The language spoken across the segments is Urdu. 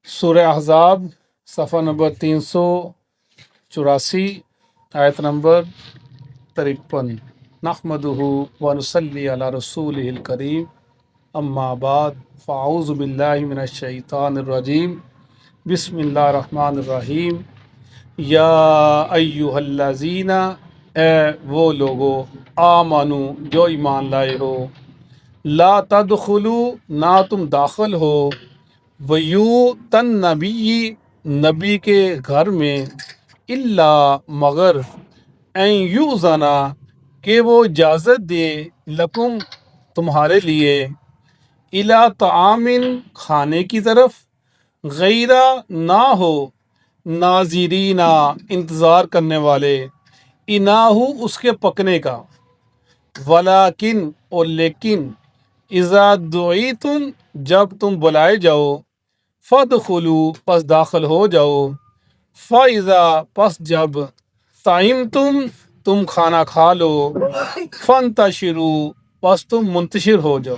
سورہ احزاب صفحہ نمبر 384، آیت نمبر 53۔ نحمدہ ونصلی علی رسولہ الکریم، اما بعد فاعوذ باللہ من الشیطان الرجیم، بسم اللہ الرحمن الرحیم۔ یا ایہا الذین، اے وہ لوگو، آمنو جو ایمان لائے ہو، لا تدخلو نہ تم داخل ہو، بیوتن نبی نبی کے گھر میں، الا مگر ان یؤذنا کہ وہ اجازت دے، لکم تمہارے لیے، الا طعام کھانے کی طرف، غیرہ نہ ہو، ناظرین انتظار کرنے والے، اناہو اس کے پکنے کا، ولیکن اور لیکن، اذا دعیتم جب تم بلائے جاؤ، فادخلوا پس داخل ہو جاؤ، فاذا پس جب، تم کھانا کھا لو، فانتشروا پس تم منتشر ہو جاؤ،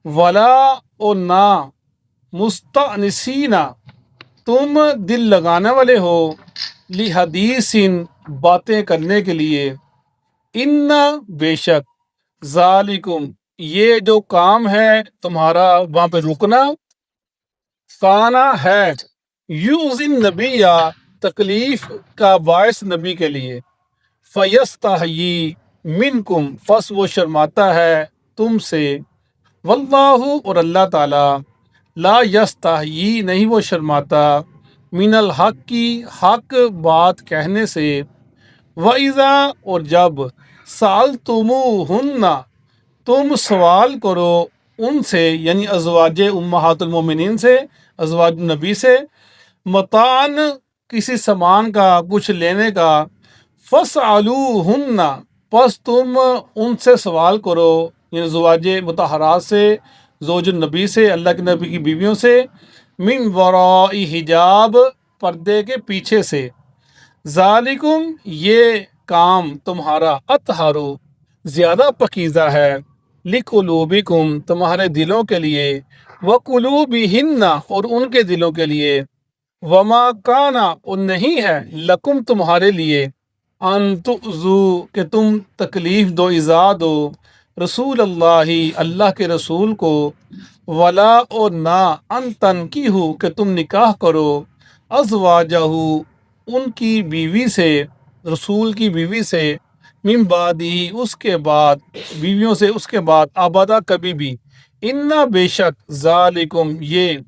ولا اور نہ، مستأنسین تم دل لگانے والے ہو، لحدیث باتیں کرنے کے لیے، ان بے شک، ذالکم یہ جو کام ہے تمہارا وہاں پہ رکنا، کانا ہے، یؤذن نبی تکلیف کا باعث نبی کے لیے، فیستحیی منکم پس وہ شرماتا ہے تم سے، واللہ اور اللہ تعالی، لا یستحیی نہیں وہ شرماتا، من الحق کی حق بات کہنے سے، وَإِذَا اور جب، سَأَلْتُمُوهُنَّ تم سوال کرو ان سے، یعنی ازواج امہات المومنین سے، ازواج نبی سے، متاعن کسی سامان کا، کچھ لینے کا، فَاسْأَلُوهُنَّ پس تم ان سے سوال کرو، یعنی ازواج مطہرات سے، زوج النبی سے، اللہ کے نبی کی بیویوں سے، من وراء حجاب پردے کے پیچھے سے، ذالکم یہ کام تمہارا، اطہرو زیادہ پکیزہ ہے، لقلوبکم تمہارے دلوں کے لیے، وقلوبہن اور ان کے دلوں کے لیے، وما کانا اور نہیں ہے، لکم تمہارے لیے، ان تؤذو کہ تم تکلیف دو، ایذا دو، رسول اللہ اللہ کے رسول کو، ولا اور نہ، ان تنکیحو کہ تم نکاح کرو، ازواجہ ان کی بیوی سے، رسول کی بیوی سے، من بعدی اس کے بعد، بیویوں سے اس کے بعد، ابدا کبھی بھی، انا بے شک، ذالکم یہ،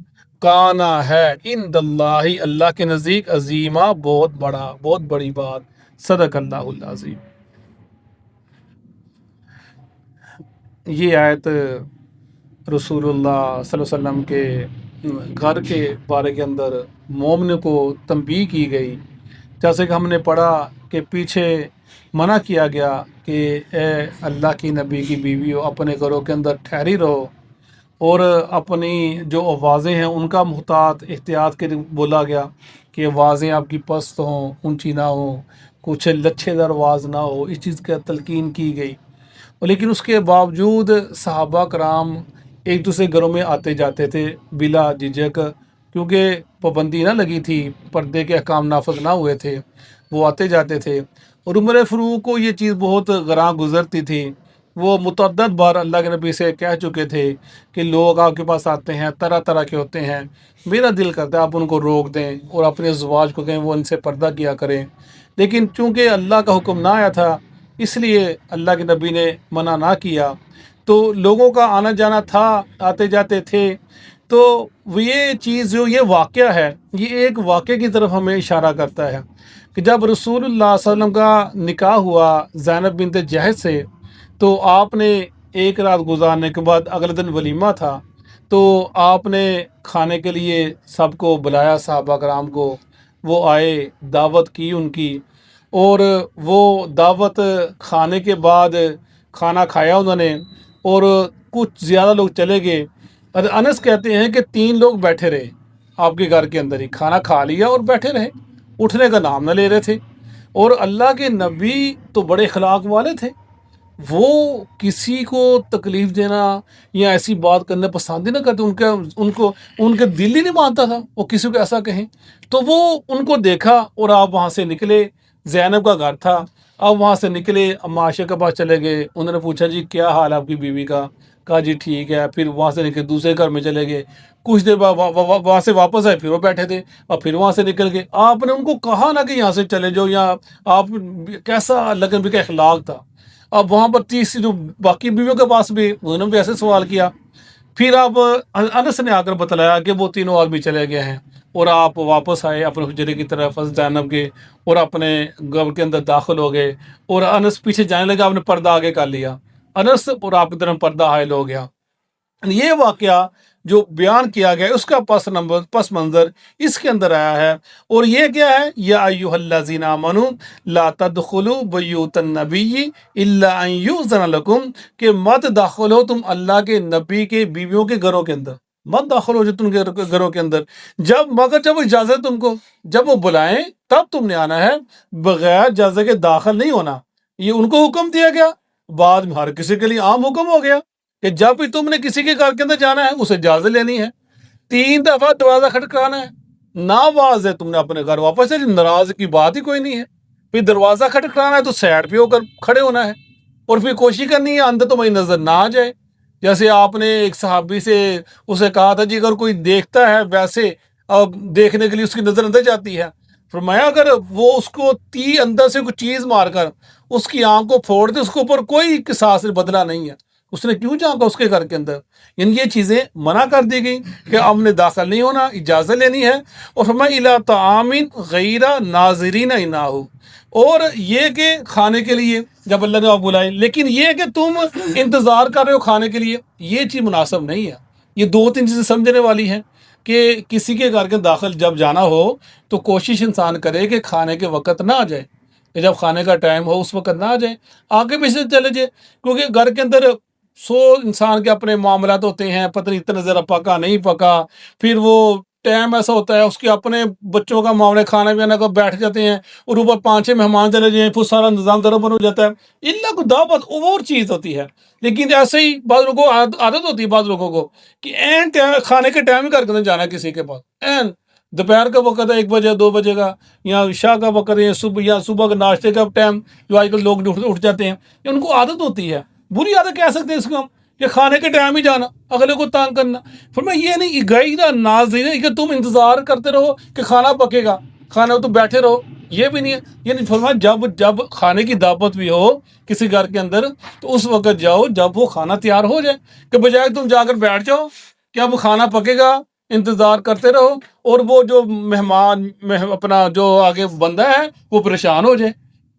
کانا ہے، عند اللہ اللہ کے نزدیک، عظیمہ بہت بڑا، بہت بڑی بات، صدق اللہ العظیم۔ یہ آیت رسول اللہ صلی اللہ علیہ وسلم کے گھر کے بارے کے اندر مومن کو تنبیہ کی گئی، جیسے کہ ہم نے پڑھا کہ پیچھے منع کیا گیا کہ اے اللہ کی نبی کی بیویوں اپنے گھروں کے اندر ٹھہری رہو، اور اپنی جو آوازیں ہیں ان کا محتاط احتیاط کے بولا گیا کہ آوازیں آپ کی پست ہوں، اونچی نہ ہوں، کچھ لچھے دار آواز نہ ہو، اس چیز کا تلقین کی گئی، لیکن اس کے باوجود صحابہ کرام ایک دوسرے گھروں میں آتے جاتے تھے بلا جھجک، کیونکہ پابندی نہ لگی تھی، پردے کے احکام نافذ نہ ہوئے تھے، وہ آتے جاتے تھے، اور عمر فاروق کو یہ چیز بہت گراں گزرتی تھی، وہ متعدد بار اللہ کے نبی سے کہہ چکے تھے کہ لوگ آپ کے پاس آتے ہیں، طرح طرح کے ہوتے ہیں، میرا دل کرتا ہے آپ ان کو روک دیں اور اپنے ازواج کو کہیں وہ ان سے پردہ کیا کریں، لیکن چونکہ اللہ کا حکم نہ آیا تھا، اس لیے اللہ کے نبی نے منع نہ کیا، تو لوگوں کا آنا جانا تھا، آتے جاتے تھے، تو یہ چیز جو یہ واقعہ ہے، یہ ایک واقعے کی طرف ہمیں اشارہ کرتا ہے کہ جب رسول اللہ صلی اللہ علیہ وسلم کا نکاح ہوا زینب بنت جہش سے، تو آپ نے ایک رات گزارنے کے بعد اگلے دن ولیمہ تھا، تو آپ نے کھانے کے لیے سب کو بلایا، صحابہ کرام کو، وہ آئے، دعوت کی ان کی، اور وہ دعوت کھانے کے بعد کھانا کھایا انہوں نے، اور کچھ زیادہ لوگ چلے گئے، اور انس کہتے ہیں کہ 3 لوگ بیٹھے رہے آپ کے گھر کے اندر ہی، کھانا کھا لیا اور بیٹھے رہے، اٹھنے کا نام نہ لے رہے تھے، اور اللہ کے نبی تو بڑے اخلاق والے تھے، وہ کسی کو تکلیف دینا یا ایسی بات کرنا پسند ہی نہ کرتے، ان کے دل ہی نہیں مانتا تھا وہ کسی کو ایسا کہیں. تو وہ ان کو دیکھا اور آپ وہاں سے نکلے. زینب کا گھر تھا. آپ وہاں سے نکلے، معاشرے کے پاس چلے گئے. انہوں نے پوچھا جی کیا حال ہے آپ کی بیوی کا؟ کہا جی ٹھیک ہے. پھر وہاں سے نکلے دوسرے گھر میں چلے گئے. کچھ دیر بعد وہاں سے واپس آئے، پھر وہ بیٹھے تھے اور پھر وہاں سے نکل گئے. آپ نے ان کو کہا نہ کہ یہاں سے چلے جاؤ، یا آپ کیسا اللہ کے نبی کا اخلاق تھا. اب وہاں پر تیسری جو باقی بیویوں کے پاس بھی انہوں نے بھی ایسے سوال کیا. پھر آپ انس نے آ کر بتلایا کہ وہ تینوں آدمی چلے گئے ہیں، اور آپ واپس آئے اپنے حجرے کی طرف زینب کے، اور اپنے گھر کے اندر داخل ہو گئے. اور انس پیچھے جانے لگا، آپ نے پردہ آگے کر لیا. انس اور آپ کی طرف پردہ حائل ہو گیا. یہ واقعہ جو بیان کیا گیا ہے اس کا پس منظر اس کے اندر آیا ہے. اور یہ کیا ہے؟ یا ایھا الذین آمنوا لا تدخلوا بیوت النبی الا ان یؤذن لکم، کہ مت داخل ہو تم اللہ کے نبی کے بیویوں کے گھروں کے اندر. مت داخل ہو جو تم کے گھروں کے اندر مگر جب اجازت تم کو، جب وہ بلائیں تب تم نے آنا ہے، بغیر اجازت کے داخل نہیں ہونا. یہ ان کو حکم دیا گیا، بعد میں ہر کسی کے لیے عام حکم ہو گیا کہ جب بھی تم نے کسی کے گھر کے اندر جانا ہے اسے اجازت لینی ہے. 3 دفعہ دروازہ کھٹکھٹانا ہے. ناواز ہے تم نے اپنے گھر واپس سے، ناراض کی بات ہی کوئی نہیں ہے. پھر دروازہ کھٹکھٹانا ہے تو سائڈ پہ ہو کر کھڑے ہونا ہے، اور پھر کوشش کرنی ہے اندر تمہیں نظر نہ آ جائے. جیسے آپ نے ایک صحابی سے اسے کہا تھا جی اگر کوئی دیکھتا ہے ویسے دیکھنے کے لیے اس کی نظر اندر جاتی ہے، فرمایا اگر وہ اس کو اندر سے کوئی چیز مار کر اس کی آنکھ کو پھوڑ دے، اس کے اوپر کوئی قصاص بدلہ نہیں ہے. اس نے کیوں جانا اس کے گھر کے اندر؟ یعنی یہ چیزیں منع کر دی گئی کہ ہم نے داخل نہیں ہونا، اجازت لینی ہے. اور فرمایا الی طعام غیر ناظرین انہ، اور یہ کہ کھانے کے لیے جب اللہ نے آپ بلائے، لیکن یہ کہ تم انتظار کر رہے ہو کھانے کے لیے، یہ چیز مناسب نہیں ہے. یہ 2-3 چیزیں سمجھنے والی ہیں کہ کسی کے گھر کے داخل جب جانا ہو تو کوشش انسان کرے کہ کھانے کے وقت نہ آ جائے، کہ جب کھانے کا ٹائم ہو اس وقت نہ آ جائے، آگے پیچھے چلے جائے. کیونکہ گھر کے اندر انسان کے اپنے معاملات ہوتے ہیں، پتہ نہیں اتنا ذرا پکا نہیں پکا، پھر وہ ٹائم ایسا ہوتا ہے اس کے اپنے بچوں کا معاملہ، کھانا پینا کا بیٹھ جاتے ہیں، اور اوپر 5-6 مہمان چلے جائیں، پھر سارا نظام دربر ہو جاتا ہے. اللہ کو دعوت اور چیز ہوتی ہے. لیکن ایسے ہی بعض لوگوں کو عادت ہوتی ہے، بعض لوگوں کو کہ این کھانے کے ٹائم ہی کر کے جانا کسی کے پاس. این دوپہر کا وقت ہے 1 بجے 2 بجے کا، یا عشاء کا وقت ہے، یا صبح کا ناشتے کا ٹائم جو آج کل لوگ اٹھ جاتے ہیں، یہ ان کو عادت ہوتی ہے. بری عادت کہہ سکتے ہیں اس کو ہم، کہ کھانے کے ٹائم ہی جانا، اگلے کو تانگ کرنا. فرمایا یہ نہیں، غیر ناظرین، کہ تم انتظار کرتے رہو کہ کھانا پکے گا، کھانا تو بیٹھے رہو، یہ بھی نہیں ہے. یعنی فرمایا جب کھانے کی دعوت بھی ہو کسی گھر کے اندر تو اس وقت جاؤ جب وہ کھانا تیار ہو جائے، کہ بجائے تم جا کر بیٹھ جاؤ کہ اب کھانا پکے گا، انتظار کرتے رہو، اور وہ جو مہمان اپنا جو آگے بندہ ہے وہ پریشان ہو جائے.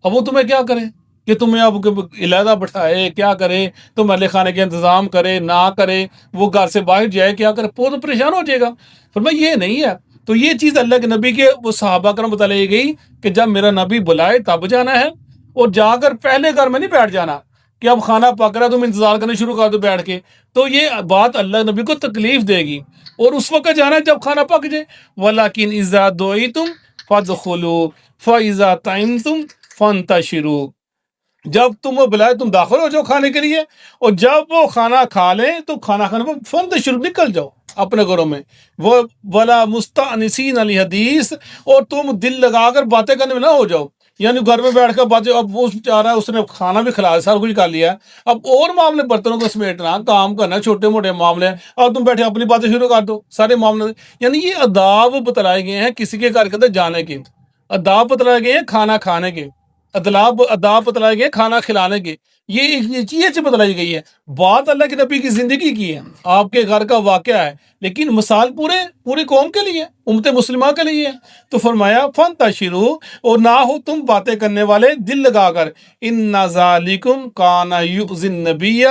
اب وہ تمہیں کیا کرے کہ تمہیں اب علیحدہ بٹھائے، کیا کرے، تم اہل خانے کے انتظام کرے نہ کرے، وہ گھر سے باہر جائے کیا کرے، وہ تو پریشان ہو جائے گا. فرمایا یہ نہیں ہے. تو یہ چیز اللہ کے نبی کے وہ صحابہ کرام بتائی گئی کہ جب میرا نبی بلائے تب جانا ہے، اور جا کر پہلے گھر میں نہیں بیٹھ جانا کہ اب کھانا پک رہا ہے تم انتظار کرنے شروع کر دو بیٹھ کے. تو یہ بات اللہ نبی کو تکلیف دے گی، اور اس وقت جانا ہے جب کھانا پک جائے. وَلَكِنْ إِذَا دُعِيتُمْ فَادْخُلُوا فَإِذَا طَعِمْتُمْ فَانْتَشِرُوا، جب تم وہ بلائے تم داخل ہو جاؤ کھانے کے لیے، اور جب وہ کھانا کھا لیں تو کھانا کھانے پر فانتشروا، نکل جاؤ اپنے گھروں میں. وہ وَلَا مُسْتَأْنِسِينَ لِحَدِيثٍ، اور تم دل لگا کر باتیں کرنے میں نہ ہو جاؤ. یعنی گھر میں بیٹھ کر باتیں، اب وہ چاہ رہا ہے، اس نے کھانا بھی کھلایا، سارا کچھ کر لیا، اب اور معاملے، برتنوں کو سمیٹنا، کام کرنا، چھوٹے موٹے معاملے، اور تم بیٹھے اپنی باتیں شروع کر دو سارے معاملے. یعنی یہ آداب بتلائے گئے ہیں کسی کے گھر کے اندر جانے کے، آداب بتلائے گئے ہیں کھانا کھانے کے، آداب بتلائے گئے کھانا کھلانے کے. یہ چیز بتلائی گئی ہے. بات اللہ کے نبی کی زندگی کی ہے، آپ کے گھر کا واقعہ ہے، لیکن مثال پوری قوم کے لیے، امت مسلمہ کے لیے ہے. تو فرمایا فانتشروا، اور نہ ہو تم باتیں کرنے والے دل لگا کر. ان ذالکم کان یؤذی النبی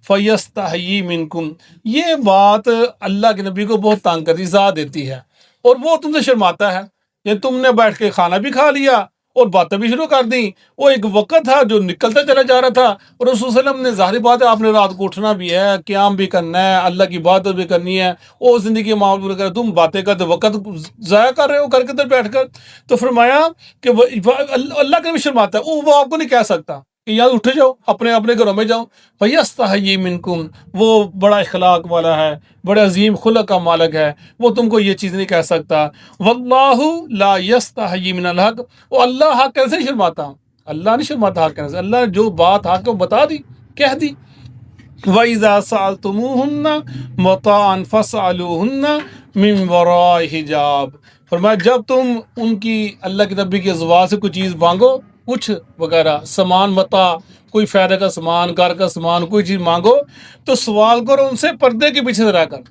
فیستحیی منکم، یہ بات اللہ کے نبی کو بہت تنگ کرتی، ایذا دیتی ہے، اور وہ تم سے شرماتا ہے. یہ تم نے بیٹھ کے کھانا بھی کھا لیا اور باتیں بھی شروع کر دیں. وہ ایک وقت تھا جو نکلتا چلا جا رہا تھا، اور رسول صلی اللہ علیہ وسلم نے، ظاہری بات ہے آپ نے رات کو اٹھنا بھی ہے، قیام بھی کرنا ہے، اللہ کی بات بھی کرنی ہے، اور زندگی معاملہ کر، تم باتیں کرتے وقت ضائع کر رہے ہو گھر کے اندر بیٹھ کر. تو فرمایا کہ اللہ کا بھی شرماتا ہے، وہ آپ کو نہیں کہہ سکتا کہ یہاں اٹھ جاؤ، اپنے اپنے گھروں میں جاؤ. فَيَسْتَحْيِي مِنْكُمْ، وہ بڑا اخلاق والا ہے، بڑے عظیم خلق کا مالک ہے، وہ تم کو یہ چیز نہیں کہہ سکتا. وَاللَّهُ لَا يَسْتَحْيِي مِنَ الْحَقِّ، وہ اللہ حق کیسے نہیں شرماتا، اللہ نہیں شرماتا حق کہنے سے. اللہ نے جو بات حق ہے وہ بتا دی، کہہ دی. وَإِذَا سَأَلْتُمُوهُنَّ مَتَاعًا فَاسْأَلُوهُنَّ مِنْ وَرَاءِ حِجَابٍ، فرمایا جب تم ان کی اللہ کے نبی کی ازواج سے کوئی چیز مانگو، کچھ وغیرہ سامان، متاع، کوئی فائدہ کا سامان، گھر کا سامان، کوئی چیز مانگو تو سوال کرو ان سے پردے کے پیچھے سے رہ کر.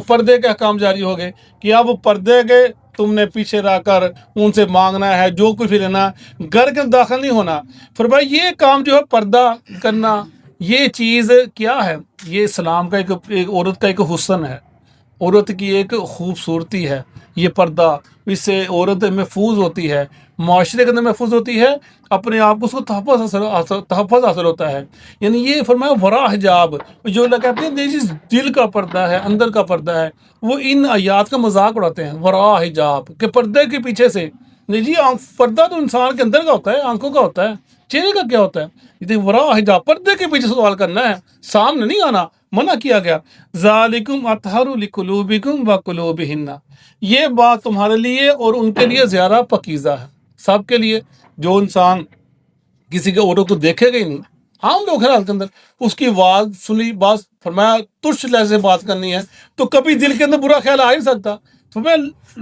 پردے کے احکام جاری ہو گئے کہ اب پردے کے تم نے پیچھے رہ کر ان سے مانگنا ہے، جو کچھ بھی لینا، گھر کے داخل نہیں ہونا. فرمایا یہ کام جو ہے پردہ کرنا، یہ چیز کیا ہے، یہ اسلام کا ایک عورت کا ایک حسن ہے، عورت کی ایک خوبصورتی ہے یہ پردہ. اس سے عورت محفوظ ہوتی ہے، معاشرے کے اندر محفوظ ہوتی ہے، اپنے آپ کو اس کو تحفظ حاصل ہوتا ہے. یعنی یہ فرمایا ورا حجاب، جو لوگ کہتے ہیں یہ چیز دل کا پردہ ہے، اندر کا پردہ ہے، وہ ان آیات کا مذاق اڑاتے ہیں. ورا حجاب کہ پردے کے پیچھے سے نہیں جی، پردہ تو انسان کے اندر کا ہوتا ہے، آنکھوں کا ہوتا ہے، چہرے کا کیا ہوتا ہے. یہ ورا حجاب، پردے کے پیچھے سوال کرنا ہے، سامنے نہیں آنا، منع کیا گیا. ذالکم اطہر لقلوبکم وقلوبہن، یہ بات تمہارے لیے اور ان کے لیے زیادہ پاکیزہ ہے، سب کے لیے. جو انسان کسی کے عورت کو دیکھے گا ہی نہیں، عام لوگ ہیں کے اندر، اس کی آواز سنی، بات فرمایا ترش لہجے سے بات کرنی ہے تو کبھی دل کے اندر برا خیال آ ہی نہیں سکتا. فرمایا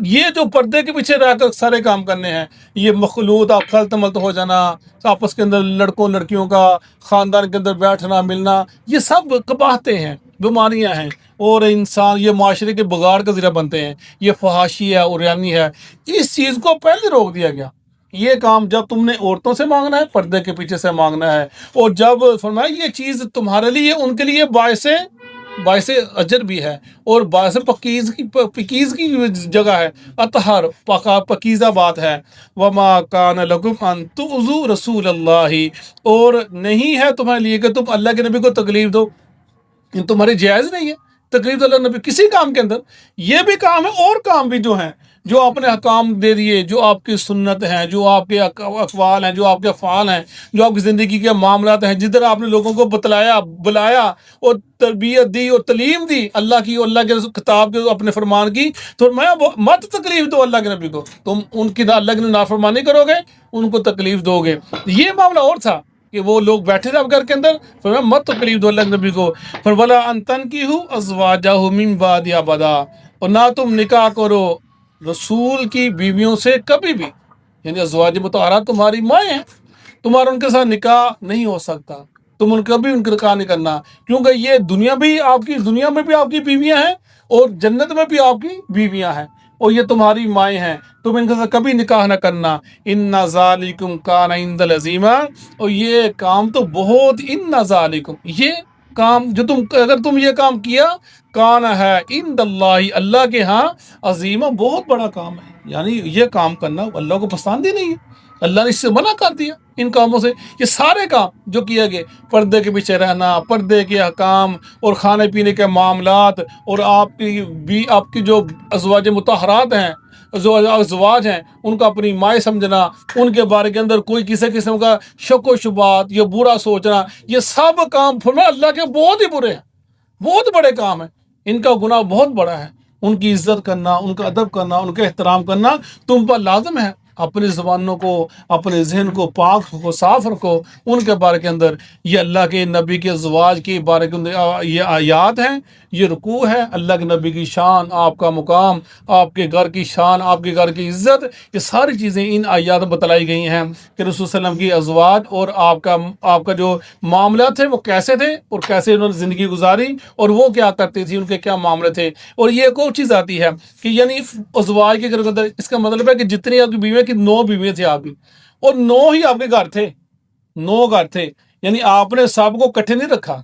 یہ جو پردے کے پیچھے رہ کر سارے کام کرنے ہیں، یہ مخلوط آپ خلط ملط ہو جانا، آپس کے اندر لڑکوں لڑکیوں کا، خاندان کے اندر بیٹھنا ملنا، یہ سب قباحتیں ہیں، بیماریاں ہیں، اور انسان یہ معاشرے کے بگاڑ کا ذریعہ بنتے ہیں. یہ فحاشی ہے، عریانی ہے. اس چیز کو پہلے روک دیا گیا. یہ کام جب تم نے عورتوں سے مانگنا ہے، پردے کے پیچھے سے مانگنا ہے. اور جب فرمایا یہ چیز تمہارے لیے ان کے لیے باعث اجر بھی ہے اور باعث پکیزگی جگہ ہے، اطہر پکیزہ بات ہے. وما کان لکم ان تؤذوا رسول اللہ، اور نہیں ہے تمہارے لیے کہ تم اللہ کے نبی کو تکلیف دو، تمہاری جائز نہیں ہے تکلیف اللہ نبی کسی کام کے اندر. یہ بھی کام ہے، اور کام بھی جو ہیں، جو آپ نے حکام دے دیے، جو آپ کی سنت ہیں، جو آپ کے اقوال ہیں، جو آپ کے افعال ہیں، جو آپ کی زندگی کے معاملات ہیں، جدھر آپ نے لوگوں کو بلایا اور تربیت دی اور تعلیم دی اللہ کی، اللہ کے کتاب کے اپنے فرمان کی، تو میں مت تکلیف دو اللہ کے نبی کو. تم ان کی اللہ کی نافرمانی کرو گے، ان کو تکلیف دو گے. یہ معاملہ اور تھا کہ وہ لوگ بیٹھے تھے اب گھر کے اندر، فرمایا مت تکلیف دو اللہ کے نبی کو. وَلَا أَن تَنْكِحُوا أَزْوَاجَهُ مِن بَعْدِ أَبَدًا، اور نہ تم نکاح کرو رسول کی بیویوں سے کبھی بھی. یعنی ازواج مطہرات تمہاری مائیں ہیں، تمہارا ان کے ساتھ نکاح نہیں ہو سکتا، تم ان کبھی ان کا نکاح نہیں کرنا، کیونکہ یہ دنیا میں بھی آپ کی بیویاں ہیں اور جنت میں بھی آپ کی بیویاں ہیں، اور یہ تمہاری مائیں ہیں، تم ان کے ساتھ کبھی نکاح نہ کرنا. ان ذالکم کان عند العظیمہ، اور یہ کام تو بہت، ان ذالکم، یہ کام جو اگر تم یہ کام کیا، کان ہے عند اللہ، اللہ کے ہاں، عظیمہ، بہت بڑا کام ہے. یعنی یہ کام کرنا اللہ کو پسند ہی نہیں ہے، اللہ نے اس سے منع کر دیا ان کاموں سے. یہ سارے کام جو کیے گئے، پردے کے پیچھے رہنا، پردے کے احکام اور کھانے پینے کے معاملات، اور آپ کی جو ازواج مطہرات ہیں، ازواج ہیں، ان کو اپنی مائیں سمجھنا، ان کے بارے کے اندر کوئی کسی قسم کا شک و شبہات یا برا سوچنا، یہ سب کام فرمایا اللہ کے بہت ہی برے ہیں، بہت بڑے کام ہیں. ان کا گناہ بہت بڑا ہے. ان کی عزت کرنا، ان کا ادب کرنا، ان کا احترام کرنا تم پر لازم ہے. اپنی زبانوں کو، اپنے ذہن کو پاک کو، صاف رکھو. ان کے بارے کے اندر یہ اللہ کے نبی کے ازواج کے بارے کے اندر یہ آیات ہیں، یہ رکوع ہے. اللہ کے نبی کی شان، آپ کا مقام، آپ کے گھر کی شان، آپ کے گھر کی عزت، یہ ساری چیزیں ان آیات میں بتلائی گئی ہیں کہ رسول صلی اللہ علیہ وسلم کی ازواج اور آپ کا جو معاملات تھے وہ کیسے تھے، اور کیسے انہوں نے زندگی گزاری، اور وہ کیا کرتی تھی، ان کے کیا معاملے تھے. اور یہ ایک اور چیز آتی ہے کہ یعنی ازواج کے گھر کے اندر، اس کا مطلب ہے کہ جتنی آپ کی بیویاں کی 9 بیویاں تھیں آپ کی، اور 9 ہی آپ کے گھر تھے، 9 گھر تھے. یعنی آپ نے سب کو کٹھے نہیں رکھا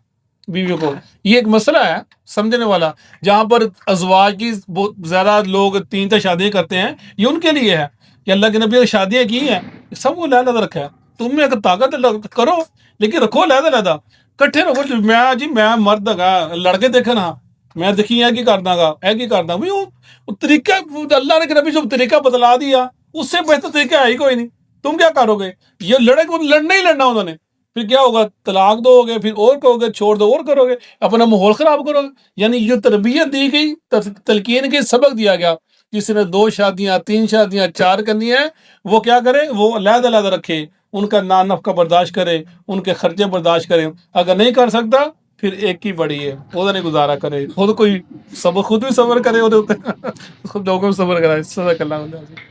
بیویوں کو. یہ ایک مسئلہ ہے سمجھنے والا، جہاں پر ازواج کی بہت زیادہ لوگ 3 شادیاں کرتے ہیں، یہ ان کے لیے ہے کہ اللہ کے نبی نے شادیاں کی ہیں، سب کو علیحدہ رکھا ہے. تم میں اگر طاقت کرو، لیکن رکھو علیحدہ، کٹھے رکھو. میں مرد گا، لڑکے دیکھے نا، میں دیکھی ہے کی کرنا گا، کرنا وہ طریقہ اللہ نے نبی جو طریقہ بتلا دیا، اس سے بہتر طریقہ ہے ہی کوئی نہیں. تم کیا کرو گے؟ یہ لڑے کو لڑنا ہی لڑنا انہوں نے، پھر کیا ہوگا؟ طلاق دو گے، پھر اور کہو گے، چھوڑ دو اور کرو گے، اپنا ماحول خراب کرو گے۔ یعنی جو تربیت دی گئی، تلقین کی سبق دیا گیا، جس نے 2 شادیاں 3 شادیاں 4 کرنی ہیں، وہ کیا کرے؟ وہ علیحدہ علیحدہ رکھے، ان کا نفقہ برداشت کرے، ان کے خرچے برداشت کرے۔ اگر نہیں کر سکتا پھر ایک ہی بڑی ہے، وہ نہیں گزارا کرے، خود کوئی صبر، خود بھی صبر کرے، خود لوگوں کو صبر کرائے۔ صدق اللہ علیہ وسلم۔